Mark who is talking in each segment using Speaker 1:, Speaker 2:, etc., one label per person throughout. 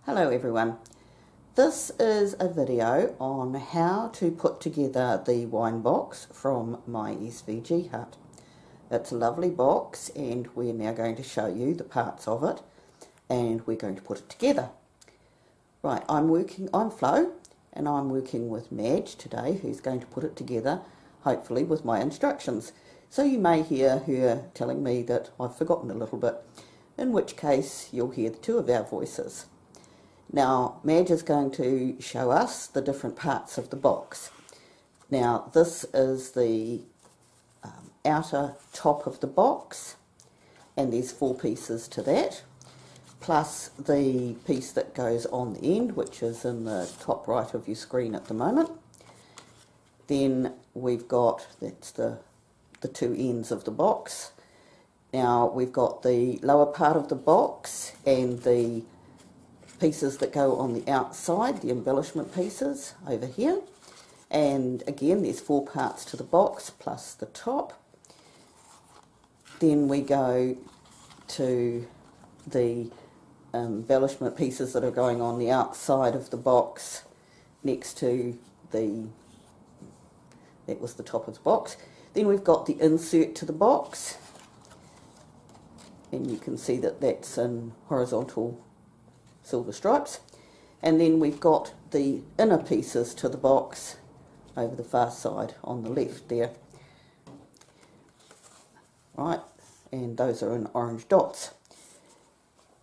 Speaker 1: Hello everyone. This is a video on how to put together the wine box from My SVG Hut. It's a lovely box and we're now going to show you the parts of it and we're going to put it together. Right, I'm Flo and I'm working with Madge today, who's going to put it together, hopefully with my instructions. So you may hear her telling me that I've forgotten a little bit, in which case you'll hear the two of our voices. Now, Madge is going to show us the different parts of the box. Now, this is the outer top of the box, and there's 4 pieces to that, plus the piece that goes on the end, which is in the top right of your screen at the moment. Then we've got, that's the 2 ends of the box. Now, we've got the lower part of the box and the pieces that go on the outside, the embellishment pieces over here, and again there's 4 parts to the box plus the top. Then we go to the embellishment pieces that are going on the outside of the box next to that was the top of the box. Then we've got the insert to the box, and you can see that that's in horizontal silver stripes. And then we've got the inner pieces to the box over the far side on the left there. Right, and those are in orange dots.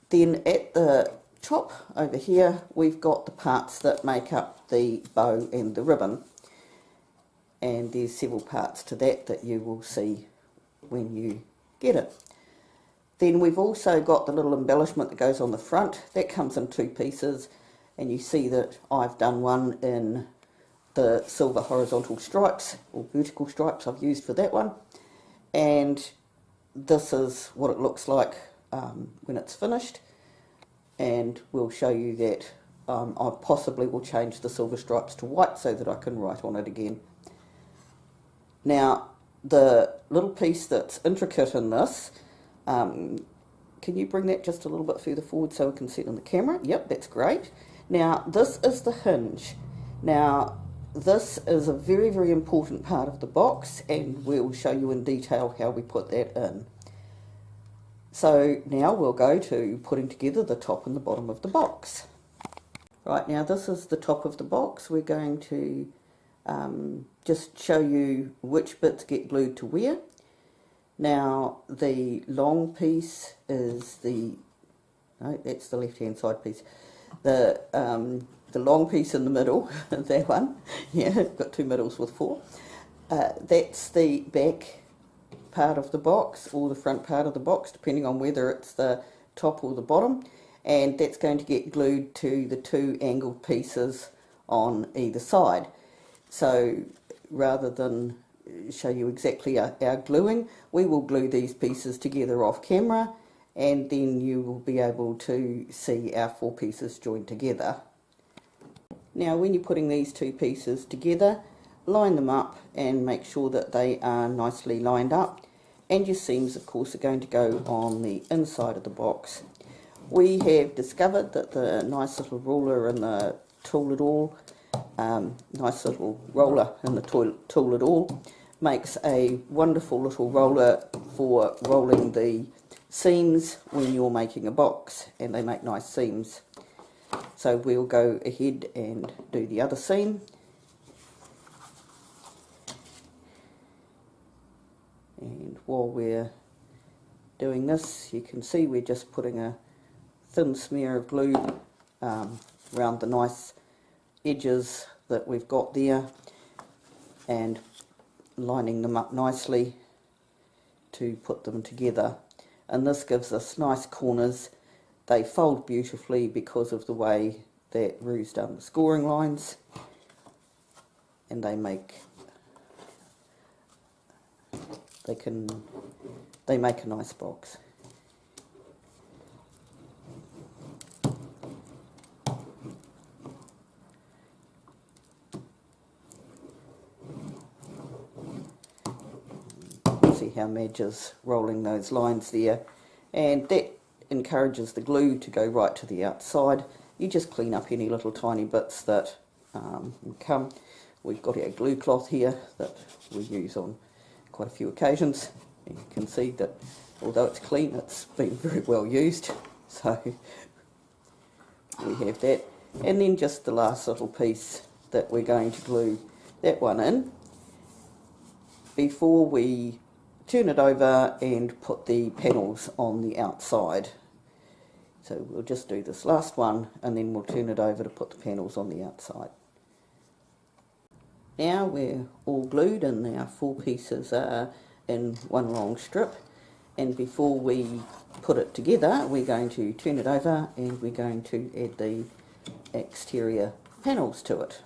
Speaker 1: Then at the top over here we've got the parts that make up the bow and the ribbon, and there's several parts to that you will see when you get it. Then we've also got the little embellishment that goes on the front. That comes in 2 pieces, and you see that I've done one in the silver horizontal stripes, or vertical stripes I've used for that one. And this is what it looks like when it's finished, and we'll show you that I possibly will change the silver stripes to white so that I can write on it again. Now, the little piece that's intricate in this, can you bring that just a little bit further forward so we can see it on the camera? Yep, that's great. Now, this is the hinge. Now, this is a very, very important part of the box, and we'll show you in detail how we put that in. So now we'll go to putting together the top and the bottom of the box. Right, now this is the top of the box. We're going to just show you which bits get glued to where. Now, the long piece is no, that's the left-hand side piece. The long piece in the middle, that one, yeah, got 2 middles with 4. That's the back part of the box, or the front part of the box, depending on whether it's the top or the bottom. And that's going to get glued to the 2 angled pieces on either side. So, rather than show you exactly our gluing, we will glue these pieces together off camera, and then you will be able to see our 4 pieces joined together. Now, when you're putting these 2 pieces together, line them up and make sure that they are nicely lined up, and your seams of course are going to go on the inside of the box. We have discovered that the nice little ruler and the tool it all, nice little roller in the tool it all, makes a wonderful little roller for rolling the seams when you're making a box, and they make nice seams. So we'll go ahead and do the other seam. And while we're doing this, you can see we're just putting a thin smear of glue around the nice edges that we've got there, and lining them up nicely to put them together. And this gives us nice corners. They fold beautifully because of the way that Rue's done the scoring lines, and they make a nice box. See how Madge is rolling those lines there, and that encourages the glue to go right to the outside you just clean up any little tiny bits that come. We've got our glue cloth here that we use on quite a few occasions. And you can see that although it's clean, it's been very well used. So we have that. And then just the last little piece that we're going to glue that one in before we turn it over and put the panels on the outside. So we'll just do this last one and then we'll turn it over to put the panels on the outside. Now we're all glued and our 4 pieces are in one long strip, and before we put it together we're going to turn it over and we're going to add the exterior panels to it.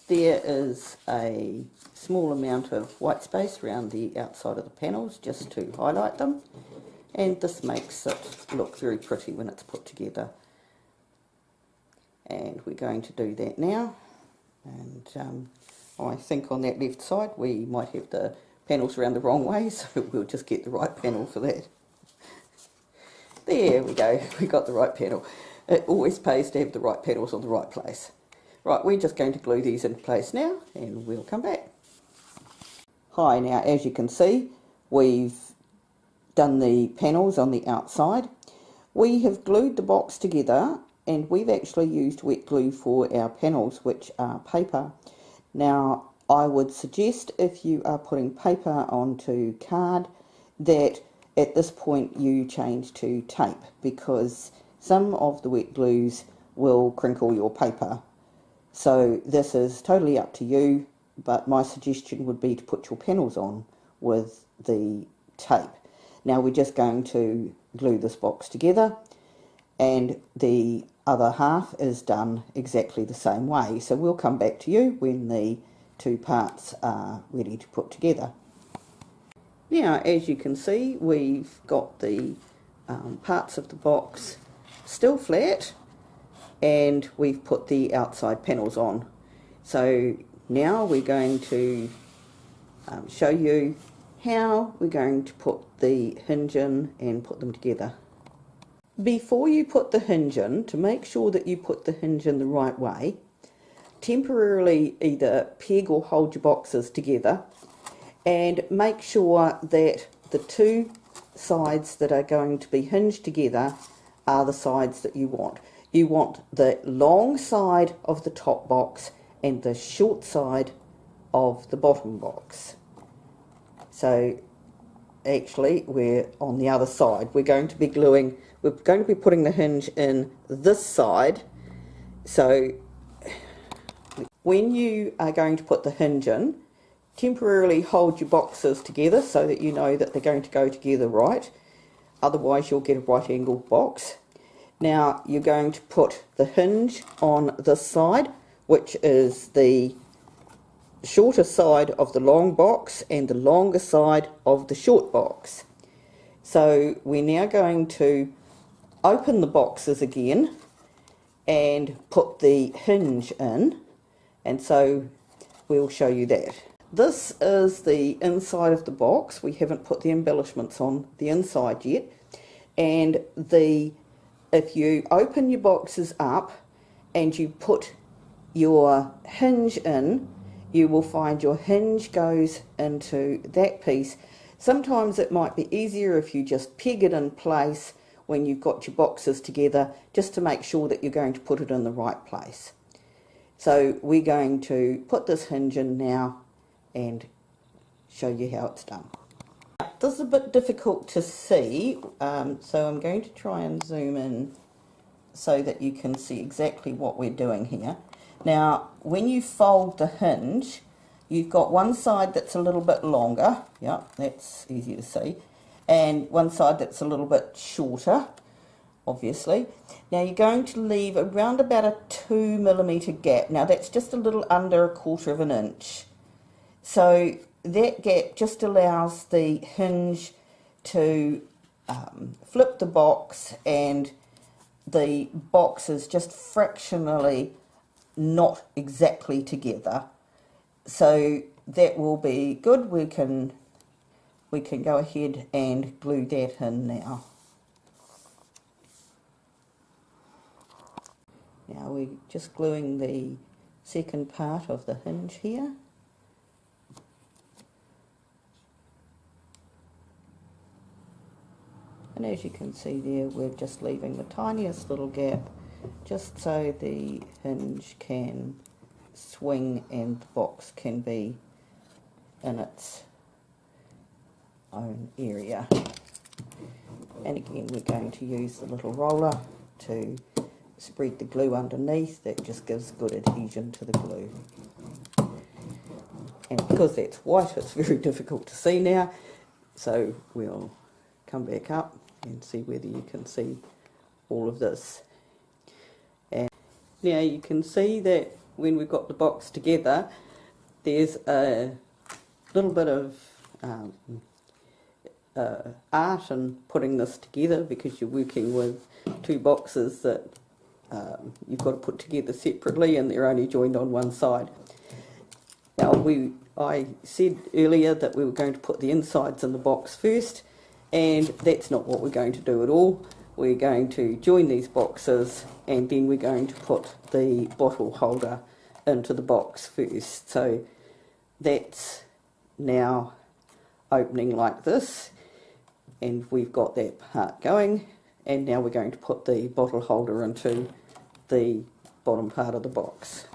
Speaker 1: There is a small amount of white space around the outside of the panels just to highlight them, and this makes it look very pretty when it's put together. And we're going to do that now, and I think on that left side we might have the panels around the wrong way, so we'll just get the right panel for that. There we go, we got the right panel. It always pays to have the right panels on the right place. Right, we're just going to glue these into place now and we'll come back. Hi, now as you can see we've done the panels on the outside. We have glued the box together and we've actually used wet glue for our panels, which are paper. Now I would suggest if you are putting paper onto card that at this point you change to tape, because some of the wet glues will crinkle your paper. So this is totally up to you, but my suggestion would be to put your panels on with the tape. Now we're just going to glue this box together, and the other half is done exactly the same way. So we'll come back to you when the 2 parts are ready to put together. Now as you can see we've got the parts of the box still flat, and we've put the outside panels on. So now we're going to show you how we're going to put the hinge in and put them together. Before you put the hinge in, to make sure that you put the hinge in the right way, temporarily either peg or hold your boxes together and make sure that the 2 sides that are going to be hinged together are the sides that you want. You want the long side of the top box and the short side of the bottom box. So actually we're on the other side. We're going to be putting the hinge in this side. So when you are going to put the hinge in, temporarily hold your boxes together so that you know that they're going to go together right. Otherwise you'll get a right angled box. Now you're going to put the hinge on this side, which is the shorter side of the long box and the longer side of the short box. So we're now going to open the boxes again and put the hinge in, and so we'll show you that. This is the inside of the box. We haven't put the embellishments on the inside yet, and if you open your boxes up and you put your hinge in, you will find your hinge goes into that piece. Sometimes it might be easier if you just peg it in place when you've got your boxes together, just to make sure that you're going to put it in the right place. So we're going to put this hinge in now and show you how it's done. This is a bit difficult to see, so I'm going to try and zoom in so that you can see exactly what we're doing here. Now when you fold the hinge, you've got one side that's a little bit longer, yeah, that's easy to see, and one side that's a little bit shorter, obviously. Now you're going to leave around about a 2mm gap. Now that's just a little under 1/4 of an inch. So that gap just allows the hinge to flip the box, and the box is just fractionally not exactly together. So that will be good. We can we can go ahead and glue that in now. Now we're just gluing the second part of the hinge here. And as you can see there, we're just leaving the tiniest little gap just so the hinge can swing and the box can be in its own area. And again, we're going to use the little roller to spread the glue underneath. That just gives good adhesion to the glue. And because that's white, it's very difficult to see now, so we'll come back up and see whether you can see all of this. And now you can see that when we've got the box together, there's a little bit of art in putting this together, because you're working with two boxes that you've got to put together separately and they're only joined on one side. Now I said earlier that we were going to put the insides in the box first, and that's not what we're going to do at all. We're going to join these boxes and then we're going to put the bottle holder into the box first. So that's now opening like this, and we've got that part going, and now we're going to put the bottle holder into the bottom part of the box.